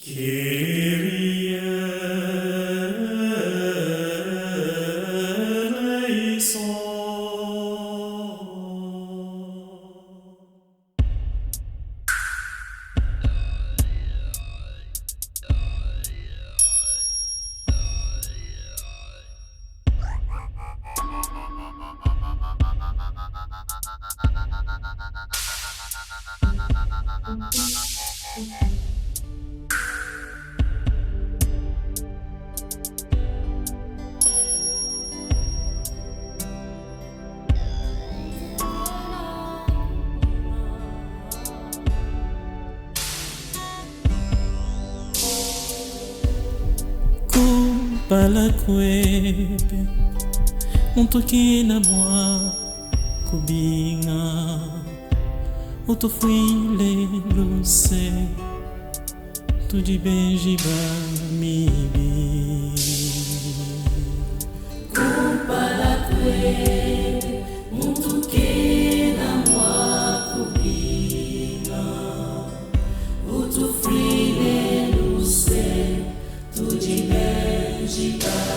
Kyrie eleison. Palakwebe Untoki na mwa kubinga Utofuile luse Tuji benji ba mibi Palakwebe Untoki na mwa kubinga Utofuile luse Tuji benji ba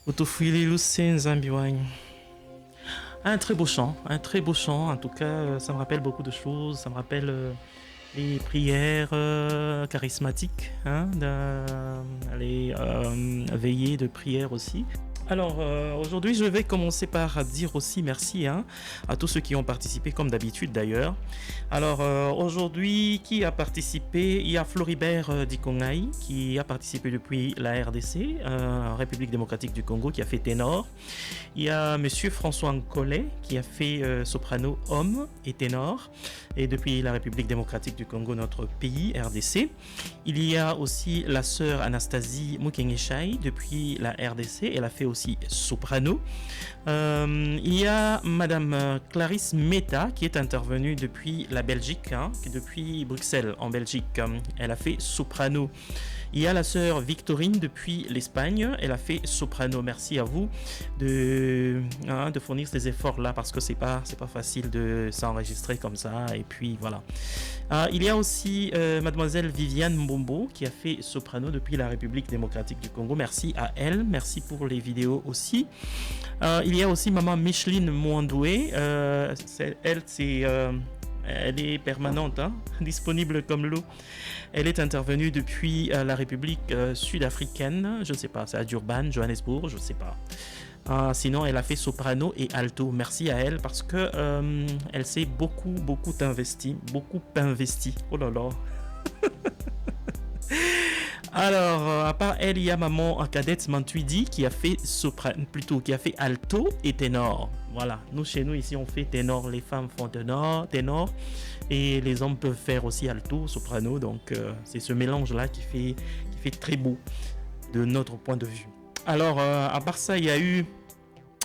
Utofuile luce nzambi wanyu. Un très beau chant, en tout cas ça me rappelle beaucoup de choses, ça me rappelle les prières charismatiques, hein, les veillées de prière aussi. Alors, aujourd'hui, je vais commencer par dire aussi merci hein, à tous ceux qui ont participé, comme d'habitude d'ailleurs. Alors, aujourd'hui, qui a participé? Il y a Floribert Dikongaï, qui a participé depuis la RDC, République démocratique du Congo, qui a fait ténor. Il y a Monsieur François Nkolé, qui a fait soprano homme et ténor, et depuis la République démocratique du Congo, notre pays, RDC. Il y a aussi la sœur Anastasie Mukengeshai, depuis la RDC, elle a fait aussi soprano. Il y a Madame Clarisse Meta qui est intervenue depuis la Belgique, hein, depuis Bruxelles en Belgique. Elle a fait soprano. Il y a la sœur Victorine depuis l'Espagne, elle a fait soprano. Merci à vous de fournir ces efforts-là parce que c'est pas facile de s'enregistrer comme ça. Et puis voilà. Il y a aussi Mademoiselle Viviane Mbombo qui a fait soprano depuis la République démocratique du Congo. Merci à elle, merci pour les vidéos aussi. Il y a aussi Maman Micheline Mwandoué. Elle est permanente, hein, disponible comme l'eau. Elle est intervenue depuis la République sud-africaine, je ne sais pas, c'est à Durban, Johannesburg, je ne sais pas. Sinon, elle a fait soprano et alto. Merci à elle parce que elle s'est beaucoup investi. Oh là là. Alors, à part elle, il y a maman Cadette Mantuidi qui a fait qui a fait alto et ténor. Voilà, nous chez nous ici on fait ténor, les femmes font ténor et les hommes peuvent faire aussi alto, soprano. Donc c'est ce mélange là qui fait très beau de notre point de vue. Alors, à part ça, il y a eu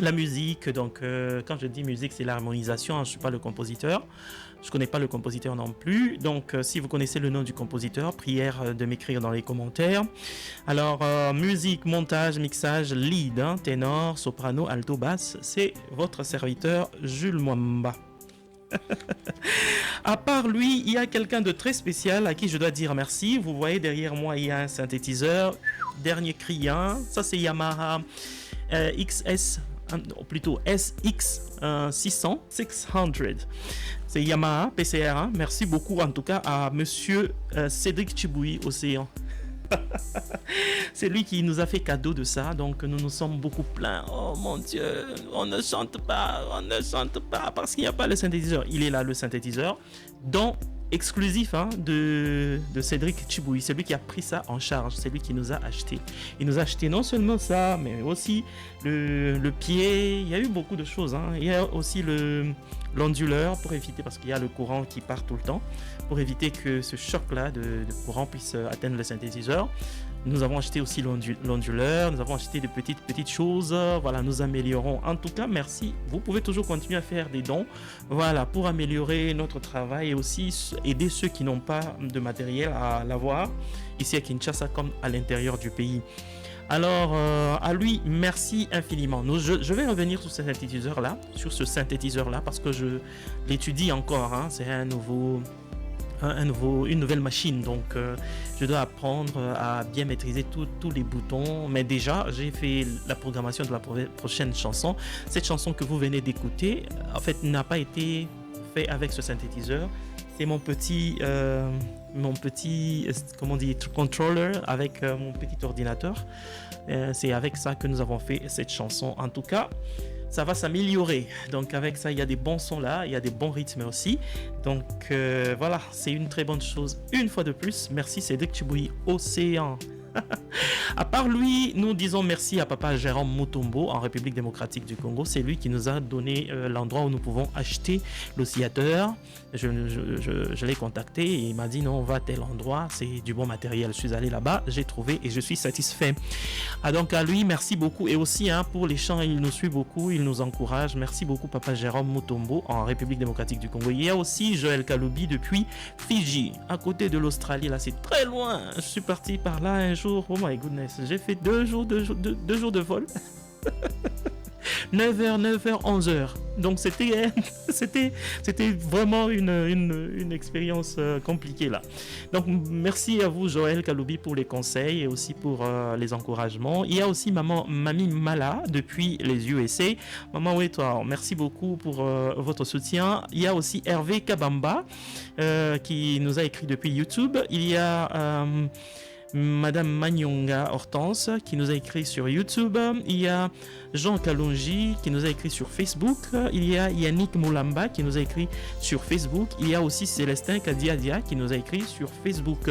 la musique. Donc, quand je dis musique, c'est l'harmonisation. Hein, je ne suis pas le compositeur. Je ne connais pas le compositeur non plus. Donc, si vous connaissez le nom du compositeur, prière de m'écrire dans les commentaires. Alors, musique, montage, mixage, lead, hein, ténor, soprano, alto, basse, c'est votre serviteur Jules Mwamba. À part lui, il y a quelqu'un de très spécial à qui je dois dire merci. Vous voyez derrière moi, il y a un synthétiseur. Dernier cri, hein. Ça c'est Yamaha XS, plutôt SX 600. C'est Yamaha PCR. Hein. Merci beaucoup en tout cas à monsieur Cédric Chiboui Océan. C'est lui qui nous a fait cadeau de ça, donc nous nous sommes beaucoup plaints. Oh mon Dieu, on ne chante pas parce qu'il n'y a pas le synthétiseur. Il est là le synthétiseur, dont exclusif hein, de Cédric Chiboui. C'est lui qui a pris ça en charge, c'est lui qui nous a acheté. Il nous a acheté non seulement ça, mais aussi le pied. Il y a eu beaucoup de choses. Hein. Il y a aussi l'onduleur pour éviter, parce qu'il y a le courant qui part tout le temps, pour éviter que ce choc-là de courant puisse atteindre le synthétiseur. Nous avons acheté aussi l'onduleur, nous avons acheté de petites choses. Voilà, nous améliorons. En tout cas, merci. Vous pouvez toujours continuer à faire des dons. Voilà, pour améliorer notre travail et aussi aider ceux qui n'ont pas de matériel à l'avoir ici à Kinshasa comme à l'intérieur du pays. Alors, à lui, merci infiniment. Je vais revenir sur ce synthétiseur-là, parce que je l'étudie encore. Hein. C'est une nouvelle machine, donc je dois apprendre à bien maîtriser tous les boutons. Mais déjà, j'ai fait la programmation de la prochaine chanson. Cette chanson que vous venez d'écouter, en fait, n'a pas été fait avec ce synthétiseur. C'est mon petit comment on dit, controller avec mon petit ordinateur. C'est avec ça que nous avons fait cette chanson. En tout cas, ça va s'améliorer. Donc avec ça, il y a des bons sons là, il y a des bons rythmes aussi. Donc voilà, c'est une très bonne chose. Une fois de plus, merci Cédric Chiboui Océan. À part lui, nous disons merci à papa Jérôme Mutombo en République démocratique du Congo. C'est lui qui nous a donné l'endroit où nous pouvons acheter l'oscillateur. Je l'ai contacté et il m'a dit non, on va à tel endroit, c'est du bon matériel. Je suis allé là-bas, j'ai trouvé et je suis satisfait. Donc à lui, merci beaucoup. Et aussi hein, pour les chants, il nous suit beaucoup, il nous encourage. Merci beaucoup papa Jérôme Mutombo en République démocratique du Congo. Il y a aussi Joël Kaloubi depuis Fidji, à côté de l'Australie. Là, c'est très loin. Je suis parti par là un jour. Oh my goodness, j'ai fait deux jours de vol. 9h, 11h. Donc c'était vraiment une expérience compliquée là. Donc merci à vous Joël Kaloubi pour les conseils et aussi pour les encouragements. Il y a aussi Mamie Mala depuis les USA. Maman Ouettoir, merci beaucoup pour votre soutien. Il y a aussi Hervé Kabamba qui nous a écrit depuis YouTube. Il y a Madame Magnonga Hortense qui nous a écrit sur YouTube. Il y a Jean Kalonji qui nous a écrit sur Facebook. Il y a Yannick Moulamba qui nous a écrit sur Facebook. Il y a aussi Célestin Kadiadia qui nous a écrit sur Facebook.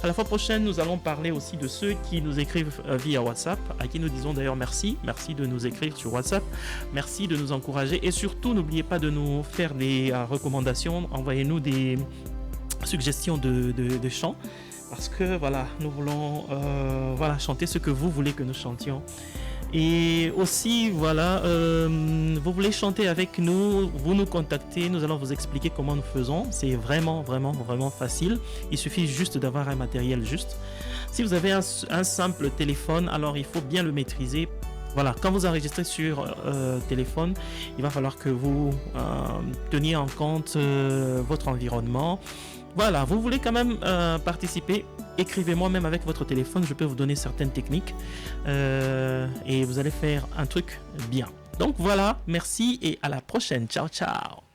À la fois prochaine, nous allons parler aussi de ceux qui nous écrivent via WhatsApp, à qui nous disons d'ailleurs merci. Merci de nous écrire sur WhatsApp. Merci de nous encourager. Et surtout, n'oubliez pas de nous faire des recommandations. Envoyez-nous des suggestions de chants. Parce que voilà, nous voulons chanter ce que vous voulez que nous chantions. Et aussi, voilà, vous voulez chanter avec nous, vous nous contactez, nous allons vous expliquer comment nous faisons. C'est vraiment facile. Il suffit juste d'avoir un matériel juste. Si vous avez un simple téléphone, alors il faut bien le maîtriser. Voilà, quand vous enregistrez sur téléphone, il va falloir que vous teniez en compte votre environnement. Voilà, vous voulez quand même participer, écrivez-moi même avec votre téléphone, je peux vous donner certaines techniques et vous allez faire un truc bien. Donc voilà, merci et à la prochaine. Ciao, ciao.